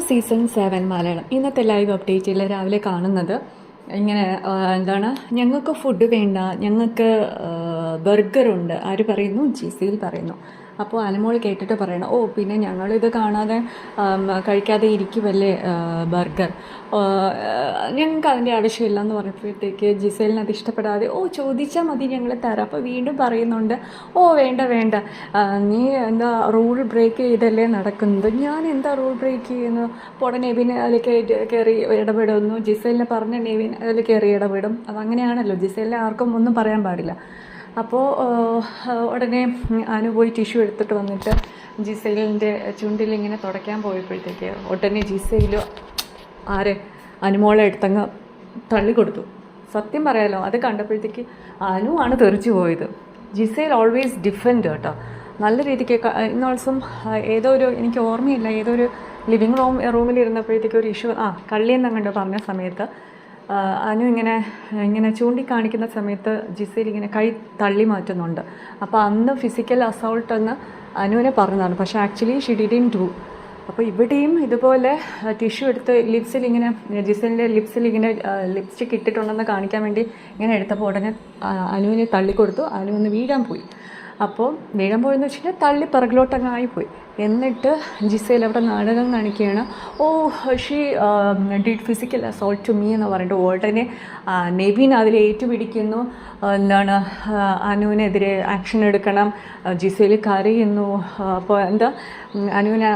Season 7 Malayalam ഇന്നത്തെ live അപ്ഡേറ്റിൽ രാവിലെ കാണുന്നത് ഇങ്ങനെ എന്താണ്, ഞങ്ങൾക്ക് ഫുഡ് വേണ്ട, ഞങ്ങൾക്ക് ബർഗറുണ്ട്. ആര് പറയുന്നു? ജിസിയിൽ പറയുന്നു. അപ്പോൾ അനുമോൾ കേട്ടിട്ട് പറയണം, ഓ പിന്നെ ഞങ്ങളിത് കാണാതെ കഴിക്കാതെ ഇരിക്കുമല്ലേ ബർഗർ, ഞങ്ങൾക്ക് അതിൻ്റെ ആവശ്യമില്ല എന്ന് പറഞ്ഞപ്പോഴത്തേക്ക് ജിസേലിന് അത് ഇഷ്ടപ്പെടാതെ, ഓ ചോദിച്ചാൽ മതി ഞങ്ങൾ തരാം. അപ്പോൾ വീണ്ടും പറയുന്നുണ്ട്, ഓ വേണ്ട വേണ്ട, നീ എന്താ റൂൾ ബ്രേക്ക് ചെയ്തല്ലേ നടക്കുന്നത്, ഞാൻ എന്താ റൂൾ ബ്രേക്ക് ചെയ്യുന്നു. അപ്പോൾ നെവിൻ അതിൽ കയറി ഇടപെടുന്നു. ജിസേലിനെ പറഞ്ഞ നെവിൻ അതിൽ കയറി ഇടപെടും. അതങ്ങനെയാണല്ലോ, ജിസേലിനെ ആർക്കും ഒന്നും പറയാൻ പാടില്ല. അപ്പോൾ ഉടനെ അനു പോയി ടിഷ്യൂ എടുത്തിട്ട് വന്നിട്ട് ജിസേലിൻ്റെ ചുണ്ടിലിങ്ങനെ തുടയ്ക്കാൻ പോയപ്പോഴത്തേക്ക് ഉടനെ ജിസേൽ അനുമോളെ എടുത്തങ്ങ് തള്ളിക്കൊടുത്തു. സത്യം പറയാലോ, അത് കണ്ടപ്പോഴത്തേക്ക് അനു ആണ് തെറിച്ചു പോയത്. ജിസേൽ ഓൾവേസ് ഡിഫെൻഡ് കേട്ടോ, നല്ല രീതിക്ക്. ഇന്ന് ദിവസം എനിക്ക് ഓർമ്മയില്ല, ഏതൊരു ലിവിങ് റൂമിലിരുന്നപ്പോഴത്തേക്ക് ഒരു ഇഷ്യൂ കള്ളിയെന്ന് കണ്ട് പറഞ്ഞ സമയത്ത് അനു ഇങ്ങനെ ചൂണ്ടിക്കാണിക്കുന്ന സമയത്ത് ജിസേൽ ഇങ്ങനെ കൈ തള്ളി മാറ്റുന്നുണ്ട്. അപ്പോൾ അന്ന് ഫിസിക്കൽ അസോൾട്ട് എന്ന് അനുവിനെ പറഞ്ഞതാണ്, പക്ഷേ ആക്ച്വലി ഷി ഡിഡ്ന്റ് ഡു. അപ്പോൾ ഇവിടെയും ഇതുപോലെ ടിഷ്യൂ എടുത്ത് ജിസേലിൻ്റെ ലിപ്സിൽ ഇങ്ങനെ ലിപ്സ്റ്റിക് ഇട്ടിട്ടുണ്ടെന്ന് കാണിക്കാൻ വേണ്ടി ഇങ്ങനെ എടുത്തപ്പോൾ ഉടനെ അനുവിനെ തള്ളിക്കൊടുത്തു. അനു ഒന്ന് വീഴാൻ പോയി. അപ്പോൾ വീഴാൻ പോയെന്ന് വെച്ചിട്ടുണ്ടെങ്കിൽ തള്ളി പിറകിലോട്ടങ്ങ് ആയിപ്പോയി. എന്നിട്ട് ജിസേൽ അവിടെ നാടകം കാണിക്കുകയാണ്. Oh she did physical assault to me എന്ന് പറഞ്ഞിട്ട് ഉടനെ നെവിൻ അതിൽ ഏറ്റുപിടിക്കുന്നു. എന്താണ്, അനുവിനെതിരെ ആക്ഷൻ എടുക്കണം. ജിസേൽ കരയുന്നു. അപ്പോൾ അനുവിന്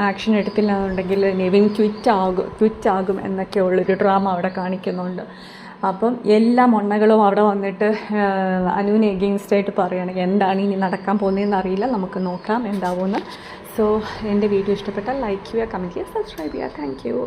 ആക്ഷൻ എടുത്തില്ല എന്നുണ്ടെങ്കിൽ നെവിൻ ക്വിറ്റ് ആകും എന്നൊക്കെയുള്ളൊരു ഡ്രാമ അവിടെ കാണിക്കുന്നുണ്ട്. അപ്പം എല്ലാ മൊണ്ണകളും അവിടെ വന്നിട്ട് അനുവിന് എഗെയിൻസ്റ്റായിട്ട് പറയുകയാണെങ്കിൽ എന്താണ് ഇനി നടക്കാൻ പോകുന്നതെന്ന് അറിയില്ല, നമുക്ക് നോക്കാം എന്താവുമെന്ന്. സോ എൻ്റെ വീഡിയോ ഇഷ്ടപ്പെട്ടാൽ ലൈക്ക് ചെയ്യുക, കമൻറ്റ് ചെയ്യുക, സബ്സ്ക്രൈബ് ചെയ്യുക. Thank you.